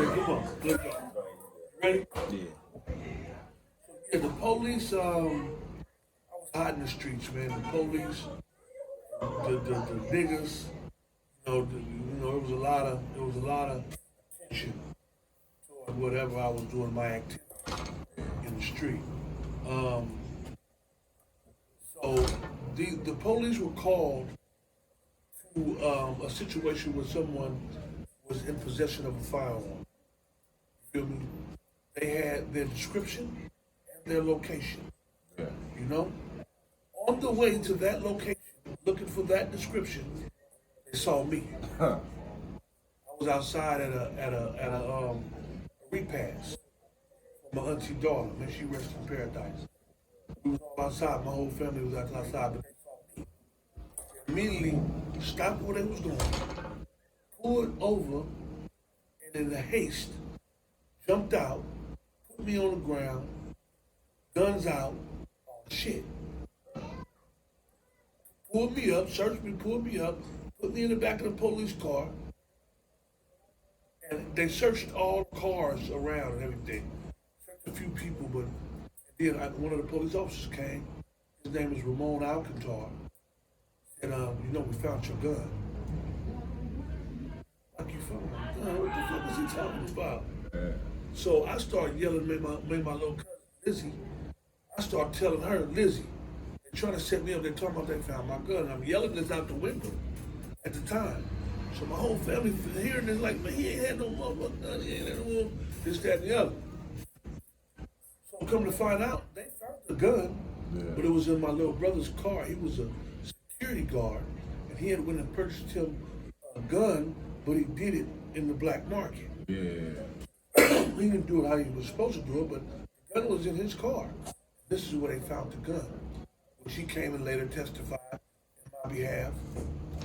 come on, let's go. Ready? Yeah. Yeah, the police, I was hot in the streets, man. The police, the niggas, it was a lot of attention toward whatever I was doing my activity in the street. Um, so the police were called to a situation where someone was in possession of a firearm. You feel me? They had their description and their location. Yeah. You know, on the way to that location, looking for that description, they saw me. Huh. I was outside at a repast for my auntie daughter. May she rest in paradise. We was all outside. My whole family was outside, but they saw me. Immediately stopped where they was going, pulled over, and in a haste, jumped out, put me on the ground, guns out, all shit. Pulled me up, searched me, pulled me up, put me in the back of the police car, and they searched all the cars around and everything. Searched a few people, but then one of the police officers came. His name is Ramon Alcantar. And we found your gun. Like you found my gun? What the fuck is he talking about? Yeah. So I started yelling, made my little cousin Lizzie. I started telling her, Lizzie, they're trying to set me up. They're talking about they found my gun. And I'm yelling this out the window at the time. So my whole family hearing this like, man, he ain't had no motherfucking gun. He ain't had no more this, that, and the other. So come to find out, they found the gun, but it was in my little brother's car. He was a security guard, and he had went and purchased him a gun, but he did it in the black market. Yeah. He didn't do it how he was supposed to do it, but the gun was in his car. This is where they found the gun, which he came and later testified on my behalf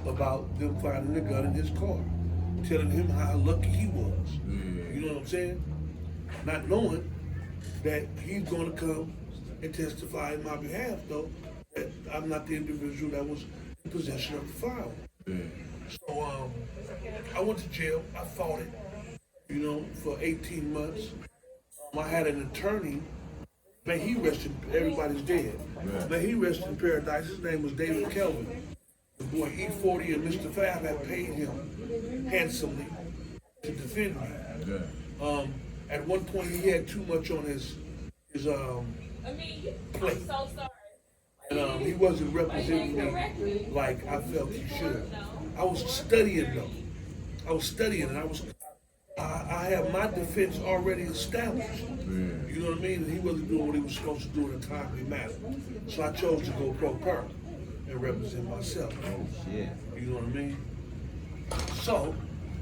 about them finding the gun in his car, telling him how lucky he was. You know what I'm saying? Not knowing that he's going to come and testify on my behalf, though, that I'm not the individual that was in possession of the firearm. So I went to jail. I fought it, for 18 months. I had an attorney. Man, he rested. Everybody's dead. Man, he rested in paradise. His name was David Kelvin. The boy E40 and Mr. Fab had paid him handsomely to defend me. At one point, he had too much on his plate. I'm so sorry. And he wasn't representing me like I felt he should. I was studying though. I was studying, and I have my defense already established. You know what I mean? And he wasn't doing what he was supposed to do in a timely manner. So I chose to go pro per and represent myself. Yeah. You know what I mean? So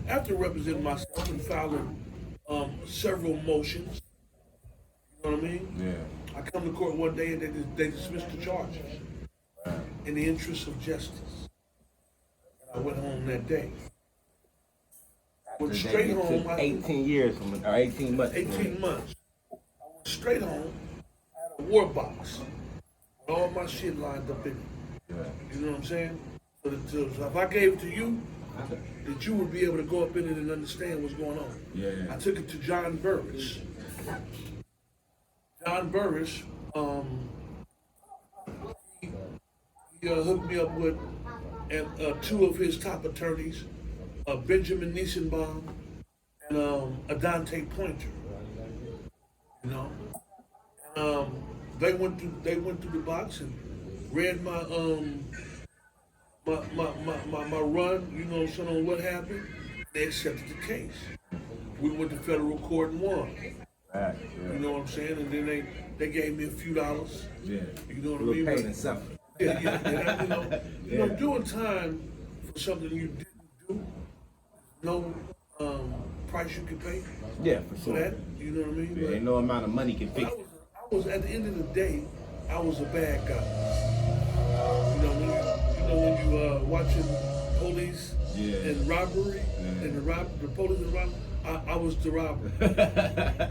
after representing myself and filing several motions, you know what I mean? Yeah. I come to court one day and they dismissed the charges in the interest of justice. And I went home that day. Went straight home. 18 years or 18 months. 18 months. I went straight home. I had a war box with all my shit lined up in it. Yeah. You know what I'm saying? So if I gave it to you, that you would be able to go up in it and understand what's going on. Yeah. I took it to John Burris. John Burris, he hooked me up with two of his top attorneys, Benjamin Niesenbaum and Adante Pointer. You know, and, they went through the box and read my my run. You know, so on what happened. They accepted the case. We went to federal court and won. Right, yeah. You know what I'm saying? And then they gave me a few dollars. Yeah. You know what I Little mean? pain and suffering. Yeah. Doing time for something you didn't do, no price you can pay. Yeah, for For sure. that, you know what I mean? Yeah, ain't no amount of money can fix it. I was at the end of the day, I was a bad guy. You know when you watching police and robbery and the police and robbery. I was the robber.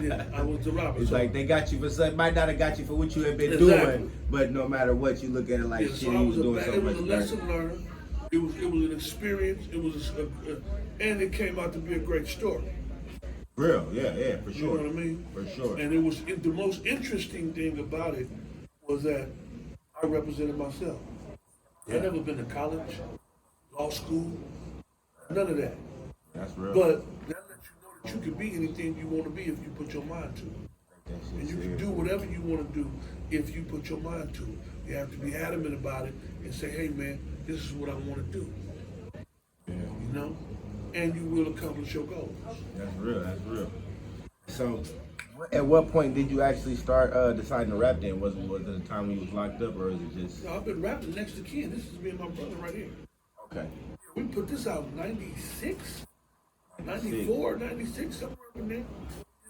Yeah, I was the robber. It's so, like they got you for something. Might not have got you for what you had been Exactly. doing, but no matter what, you look at it like shit. so He was doing so it much was a lesson learned. It was an experience. It was and it came out to be a great story. Real, yeah, for You sure. know what I mean? For sure. And the most interesting thing about it was that I represented myself. I Yeah. never been to college, law school, none of that. That's real. But that lets you know that you can be anything you want to be if you put your mind to it. That shit And you can serious. do whatever you want to do if you put your mind to it. You have to be adamant about it and say, hey man, this is what I want to do. Yeah. You know? And you will accomplish your goals. That's real. That's real. So, at what point did you actually start deciding to rap? Then was it the time when you was locked up, or is it just I've been rapping next to Ken. This is me and my brother right here. okay? We put this out in 96, 94, 96, somewhere in there.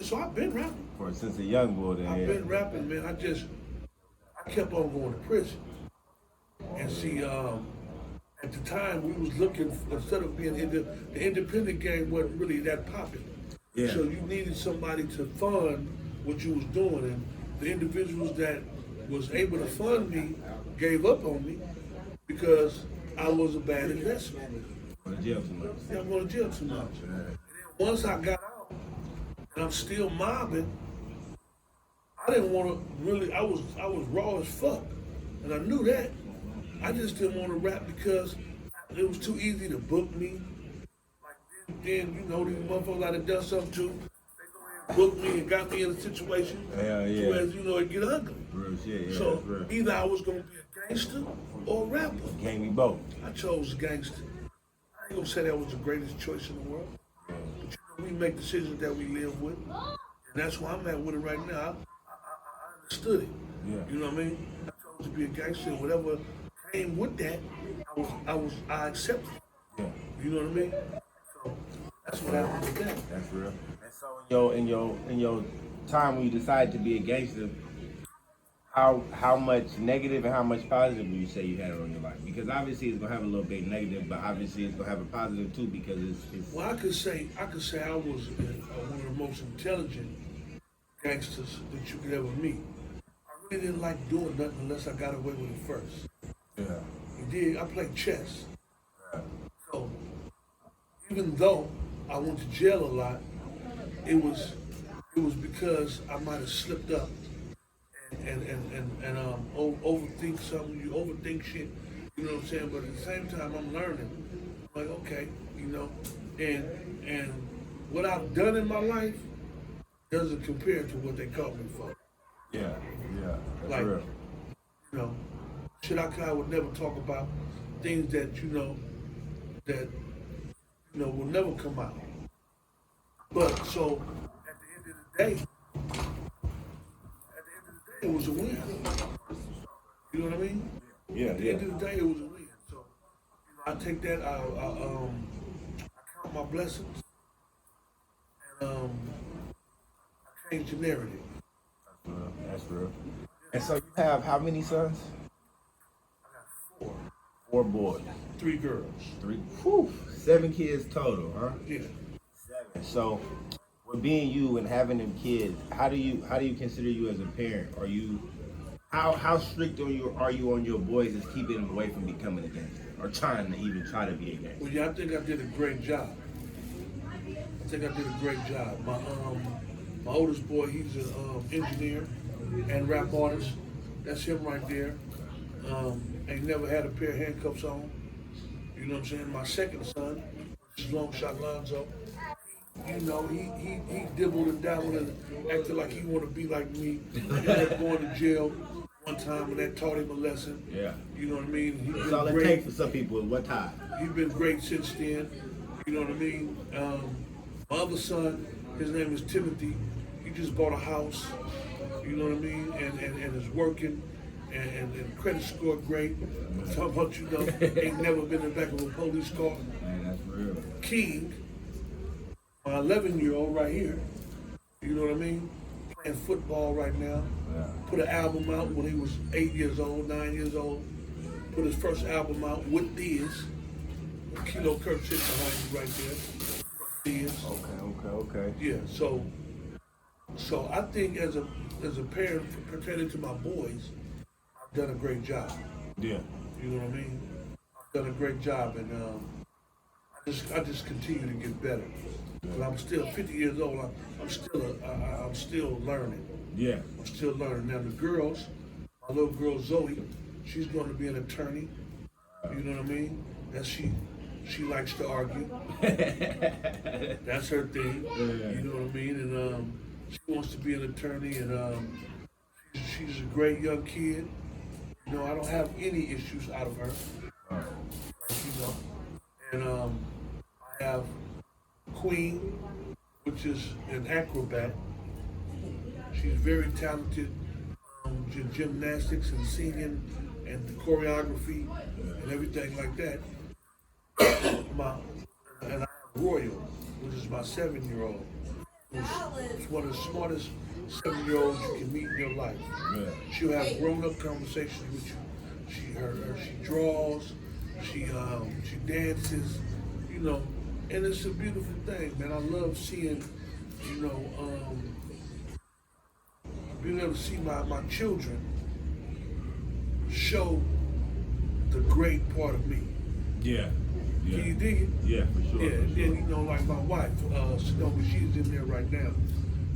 So I've been rapping. For since a young boy, then I've yeah. been rapping, man. I kept on going to prison. And see, at the time we was looking, instead of being the independent game wasn't really that popular. Yeah. So you needed somebody to fund what you was doing. And the individuals that was able to fund me gave up on me because I was a bad investment. Go to jail too much. I'm going to jail too much. And then once I got out, and I'm still mobbing, I didn't want to really, I was raw as fuck. And I knew that. I just didn't want to rap because it was too easy to book me. Like then you know, these motherfuckers I done done something to, they go ahead and book me and got me in a situation Hell yeah. whereas, you know, it get ugly. Real shit, yeah. So that's real. either I was going to be a gangster or a rapper. Can't be both. I chose gangster. I ain't gonna say that was the greatest choice in the world. But you know, we make decisions that we live with. And that's where I'm at with it right now. I understood it. Yeah. You know what I mean? I chose to be a gangster. Whatever came with that, I accepted it. Yeah. You know what I mean? So that's what happened with that. That's real. And so in your time when you decided to be a gangster, how much negative and how much positive would you say you had on your life? Because obviously it's gonna have a little bit negative, but obviously it's gonna have a positive too because it's Well, I could say I was one of the most intelligent gangsters that you could ever meet. I really didn't like doing nothing unless I got away with it first. yeah. I played chess. So even though I went to jail a lot, it was because I might have slipped up and overthink something. You overthink shit. You know what I'm saying? But at the same time, I'm learning. Like okay, you know, and what I've done in my life doesn't compare to what they caught me for. Yeah. That's Like, real. You know, shit I would never talk about things that will never come out. But so at the end of the day, it was a win. You know what I mean? Yeah, At the end of the day, it was a win. So I take that. I count my blessings, and I change the narrative. That's real. And so you have how many sons? I got 4, 4 boys. 3 girls. 3. Whew, 7 kids total, huh? Yeah. 7. So, with being you and having them kids, how do you consider you as a parent? Are you how strict are you on your boys as keeping them away from becoming a gangster or trying to be a gangster? Well, yeah, I think I did a great job. My oldest boy, he's an engineer and rap artist. That's him right there. Ain't never had a pair of handcuffs on. You know what I'm saying? My second son, which is Long Shot Lonzo, you know, he dibbled and dabbled and acted like he wanted to be like me. He ended up going to jail one time and that taught him a lesson. Yeah. You know what I mean? He's That's been all it great. takes for some people is what time. He's been great since then. You know what I mean? My other son, his name is Timothy. He just bought a house. You know what I mean? And is working. And credit score great. I'm talking about, you know, ain't never been in the back of a police car. Man, that's real. King, my 11-year-old right here. You know what I mean? Playing football right now. Yeah. Put an album out when he was 8 years old, 9 years old. Put his first album out with Diz. Kilo Kirk sitting behind you right there. Diz. Okay. Yeah, so I think as a parent pertaining to my boys, I've done a great job. Yeah. You know what I mean? I've done a great job, and I just continue to get better. because I'm still 50 years old. I'm still learning. Yeah. I'm still learning. Now the girls, my little girl Zoe, she's going to be an attorney. You know what I mean? That she likes to argue. That's her thing. Yeah. You know what I mean? And she wants to be an attorney, and she's a great young kid. You know, I don't have any issues out of her. Like, you know, and I have Queen, which is an acrobat. She's very talented in gymnastics and singing and the choreography and everything like that. My and I have Royal, which is my 7-year-old. Who's one of the smartest 7-year-olds you can meet in your life. Yeah. She'll have grown-up conversations with you. She draws, she dances, you know, and it's a beautiful thing, man. I love seeing, you know, being able to see my children show the great part of me. Yeah. Yeah. Can you dig it? Yeah, for sure. Yeah, for and sure. then, you know, like my wife, Sonoma, she's in there right now.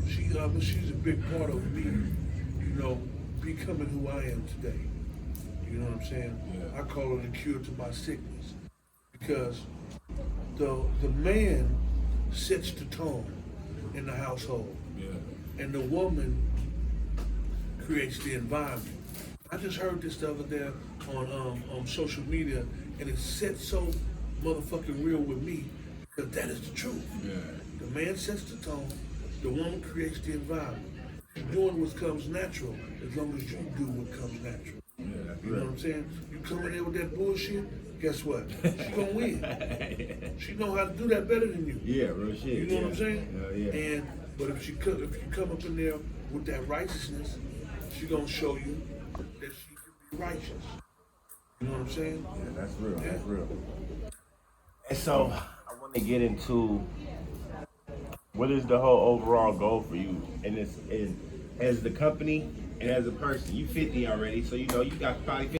She's a big part of me, you know, becoming who I am today. You know what I'm saying? Yeah. I call it a cure to my sickness. Because the man sets the tone in the household. Yeah. And the woman creates the environment. I just heard this the other day on social media, and it set so motherfucking real with me, because that is the truth. Yeah. The man sets the tone, the woman creates the environment. You're doing what comes natural as long as you do what comes natural. Yeah, that's You know what I'm saying? You come in there with that bullshit, guess what? She gonna win. She know how to do that better than you. Yeah, real shit. You know what I'm saying? Yeah. And but if you come up in there with that righteousness, she gonna show you that she can be righteous. You know what I'm saying? Yeah, that's real. Yeah. That's real. And so I want to get into what is the whole overall goal for you in this, as the company and as a person. You 50 already, so you know you got probably